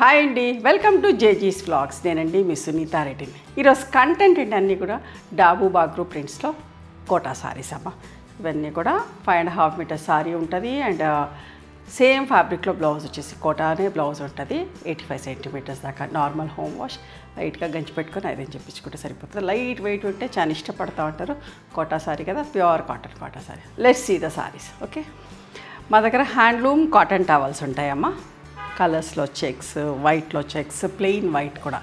Hi అండి, welcome to జేజీస్ vlogs. నేనండి మీ సునీత రెడ్డిని. ఈరోజు కంటెంట్ ఏంటన్నీ కూడా డాబు బాగ్రూ ప్రింట్స్లో కోటా సారీస్ అమ్మ. ఇవన్నీ కూడా 5.5 మీటర్ సారీ ఉంటుంది అండ్ సేమ్ ఫ్యాబ్రిక్లో బ్లౌజ్ వచ్చేసి కోటానే బ్లౌజ్ ఉంటుంది. 85 సెంటీమీటర్స్ దాకా నార్మల్ హోమ్ వాష్. లైట్గా గంచి పెట్టుకొని ఐరన్ చెప్పించుకుంటే సరిపోతుంది. లైట్ వెయిట్ ఉంటే చాలా ఇష్టపడుతూ ఉంటారు. కోటా సారీ కదా, pure cotton Kota sari. Let's see the saris. Okay, మా దగ్గర హ్యాండ్లూమ్ కాటన్ టవల్స్ ఉంటాయమ్మా. కలర్స్లో చెక్స్, వైట్లో చెక్స్, ప్లెయిన్ వైట్ కూడా.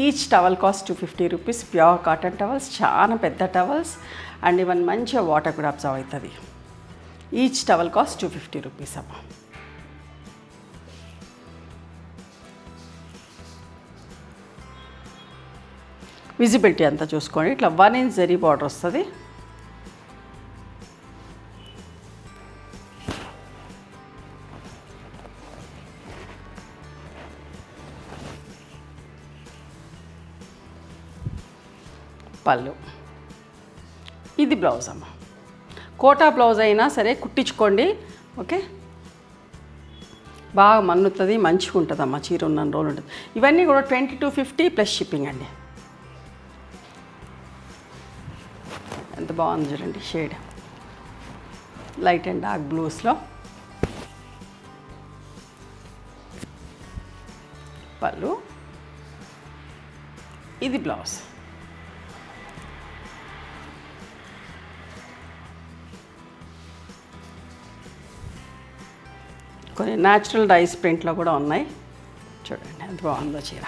Each towel cost 250 rupees. Pure cotton towels, చాలా పెద్ద టవల్స్ అండ్ ఈవెన్ మంచిగా వాటర్ కూడా అబ్జర్వ్ అవుతుంది. ఈచ్ టవల్ కాస్ట్ 250 రూపీస్ అమ్మ. విజిబిలిటీ అంతా చూసుకోండి. ఇట్లా 1 ఇంచ్ జరీ బార్డర్ వస్తుంది. పళ్ళు, ఇది బ్లౌజ్ అమ్మ. కోటా బ్లౌజ్ అయినా సరే కుట్టించుకోండి. ఓకే, బాగా మన్నుతుంది, మంచిగా ఉంటుంది అమ్మ. చీర ఉన్న రోజులు ఉంటుంది. ఇవన్నీ కూడా 2250 ప్లస్ షిప్పింగ్ అండి. ఎంత బాగుంది చూడండి షేడ్, లైట్ అండ్ డార్క్ బ్లూస్లో. పళ్ళు, ఇది బ్లౌజ్. కొన్ని న్యాచురల్ డైస్ ప్రింట్లో కూడా ఉన్నాయి. చూడండి ఎంత బాగుందో చీర.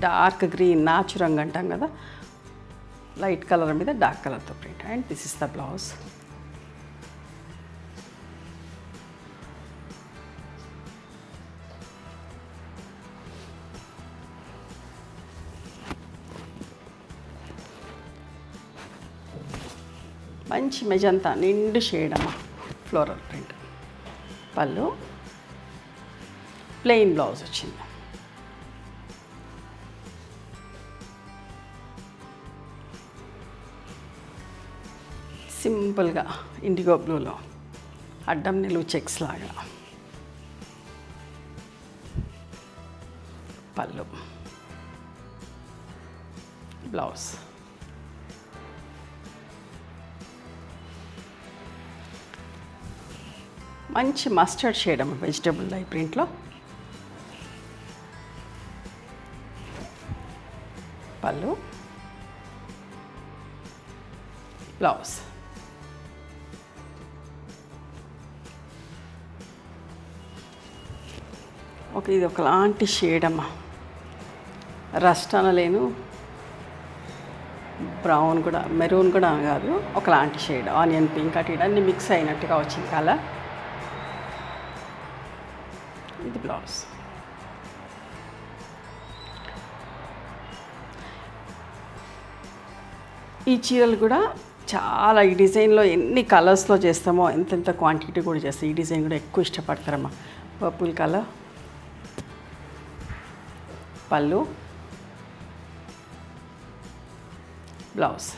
డార్క్ గ్రీన్ నాచు రంగు అంటాం కదా, లైట్ కలర్ మీద డార్క్ కలర్తో print. And this is the blouse. మంచి మెజంతా నిండు షేడ్ అమ్మ, ఫ్లోరల్ ప్రింట్. పళ్ళు, ప్లెయిన్ బ్లౌజ్ వచ్చింది. సింపుల్గా ఇండిగో బ్లూలో అడ్డం నిలువు చెక్స్ లాగా. పళ్ళు, బ్లౌజ్. మంచి మస్టర్డ్ షేడ్ అమ్మ, వెజిటబుల్ డై ప్రింట్లో. పళ్ళు, బ్లౌజ్. ఓకే, ఇది ఒకలాంటి షేడ్ అమ్మ. రస్ట్ అనలేను, బ్రౌన్ కూడా, మెరూన్ కూడా కాదు, ఒకలాంటి షేడ్. ఆనియన్ పింక్ అటు ఇటు అన్నీ మిక్స్ అయినట్టుగా వచ్చింది కలర్. ఇది బ్లౌజ్. ఈ చీరలు కూడా చాలా, ఈ డిజైన్లో ఎన్ని కలర్స్లో చేస్తామో ఎంతెంత క్వాంటిటీ కూడా చేస్తాం. ఈ డిజైన్ కూడా ఎక్కువ ఇష్టపడతారమ్మా. Purple colour. పళ్ళు, బ్లౌజ్.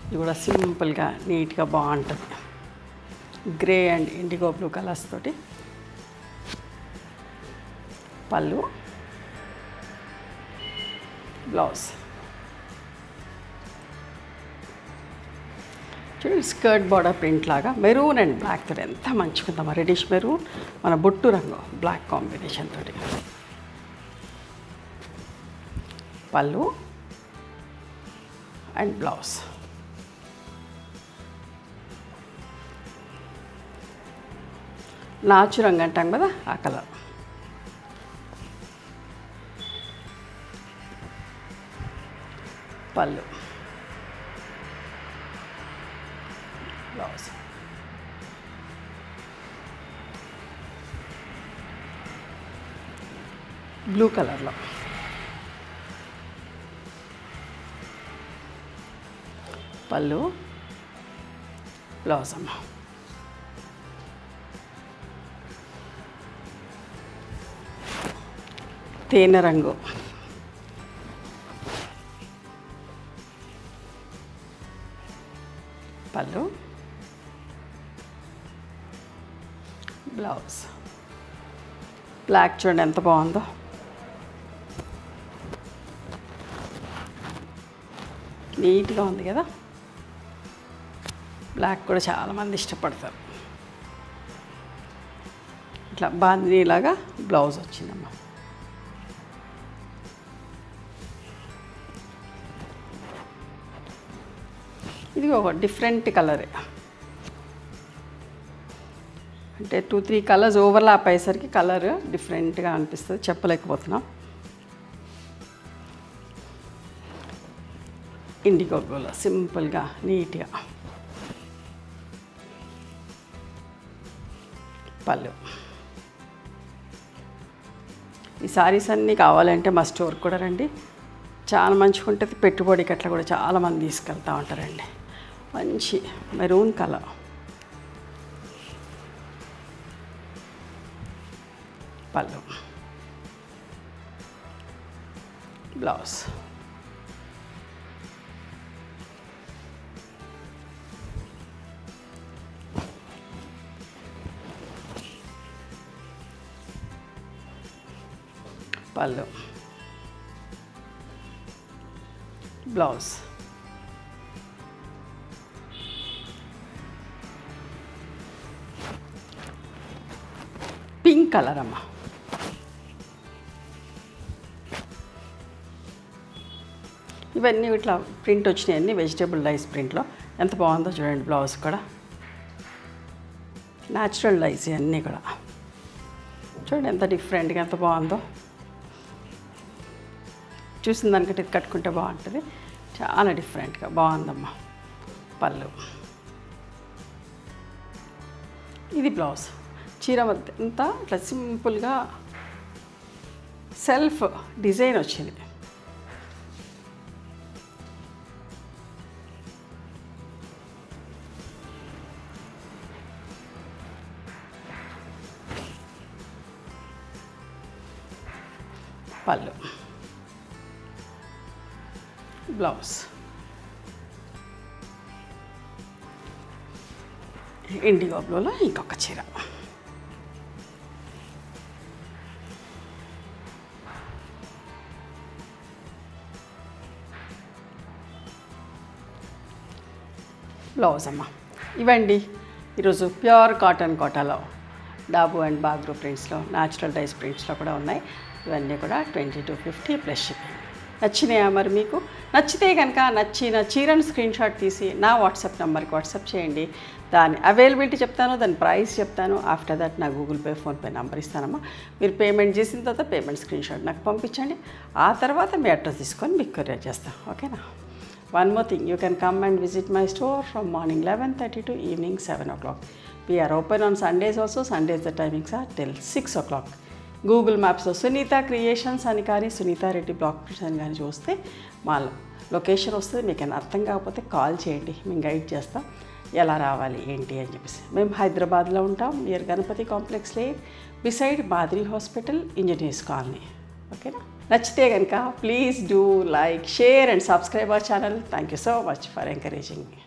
ఇది కూడా సింపుల్గా నీట్గా బాగుంటుంది. Grey and indigo blue colours తోటి. పళ్ళు, బ్లౌజ్. చూడండి స్కర్ట్ బార్డర్ ప్రింట్ లాగా మెరూన్ అండ్ బ్లాక్ తోటి ఎంత మంచిగా ఉందమ్మా. రెడిష్ మెరూన్, మన బొట్టు రంగు బ్లాక్ కాంబినేషన్ తోటి. పళ్ళు అండ్ బ్లౌజ్. నాచు రంగు అంటాం కదా, ఆ కలర్. పళ్ళు, బ్లౌజ్. బ్లూ కలర్లో. పళ్ళు, బ్లౌజ్ అమ్మ. తేనె రంగు. పళ్ళు, బ్లౌజ్ బ్లాక్ చూడండి ఎంత బాగుందో. నీట్గా ఉంది కదా. బ్లాక్ కూడా చాలామంది ఇష్టపడతారు. ఇట్లా బాందినీలాగా బ్లౌజ్ వచ్చిందమ్మా. ఇది ఒక డిఫరెంట్ కలరే, అంటే 2-3 కలర్స్ ఓవర్లాప్ అయ్యేసరికి కలర్ డిఫరెంట్గా అనిపిస్తుంది, చెప్పలేకపోతున్నాం. ఇండిగో బ్లూలో సింపుల్గా నీట్గా పళ్ళు. ఈ సారీస్ అన్నీ కావాలంటే మా స్టోర్ కూడా రండి, చాలా మంచిగా ఉంటుంది. పెట్టుబడికి అట్లా కూడా చాలామంది తీసుకెళ్తూ ఉంటారండి. మంచి మెరూన్ కలర్, పళ్ళు, బ్లౌజ్. పళ్ళు, బ్లౌజ్. పింక్ కలర్ అమ్మ. ఇవన్నీ ఇట్లా ప్రింట్ వచ్చినాయి, అన్నీ వెజిటేబుల్ రైస్ ప్రింట్లో. ఎంత బాగుందో చూడండి. బ్లౌజ్ కూడా న్యాచురల్ రైస్ ఇవన్నీ కూడా చూడండి ఎంత డిఫరెంట్గా ఎంత బాగుందో. చూసిన దానికంటే ఇది కట్టుకుంటే బాగుంటుంది. చాలా డిఫరెంట్గా బాగుందమ్మా. పళ్ళు, ఇది బ్లౌజ్. చీర అంతా ఇట్లా సింపుల్గా సెల్ఫ్ డిజైన్ వచ్చింది. పళ్ళు, బ్లౌజ్. ఇండిగో బ్లూలో ఇంకొక చీర. బ్లౌజ్ అమ్మ. ఇవండి ఈరోజు ప్యూర్ కాటన్ కోటాలో డాబు అండ్ బాగ్రూ ప్రింట్స్లో, న్యాచురల్ డైస్ ప్రింట్స్లో కూడా ఉన్నాయి. ఇవన్నీ కూడా 20 to 50 ప్లస్ షిప్పింగ్. నచ్చినాయా మరి మీకు? నచ్చితే కనుక నచ్చిన చీరను స్క్రీన్ షాట్ తీసి నా వాట్సాప్ నెంబర్కి వాట్సాప్ చేయండి. దాని అవైలబిలిటీ చెప్తాను, దాని ప్రైస్ చెప్తాను. ఆఫ్టర్ దట్ నా గూగుల్ పే, ఫోన్పే నెంబర్ ఇస్తానమ్మా. మీరు పేమెంట్ చేసిన తర్వాత పేమెంట్ స్క్రీన్ షాట్ నాకు పంపించండి. ఆ తర్వాత మీ అడ్రస్ తీసుకొని మీకు కొరియర్ చేస్తాను. ఓకేనా? One more thing, you can come and visit my store from morning 11:30 to evening 7 o'clock. We are open on Sundays also. Sundays the timings are till 6 o'clock. Google Maps లో Sunitha creations అని కానీ Sunitha Reddy block prints అని కానీ చూస్తే మా location వస్తుంది. మీకు ఏమైనా అర్థం కాకపోతే కాల్ చేయండి, మేము గైడ్ చేస్తాం ఎలా రావాలి ఏంటి అని చెప్పేసి. మేము హైదరాబాద్లో ఉంటాం, near Ganapati complex lane, beside Madiri hospital, engineers colony. ఓకేనా? నచ్చితే కనుక please do like, share and subscribe our channel. Thank you so much for encouraging me.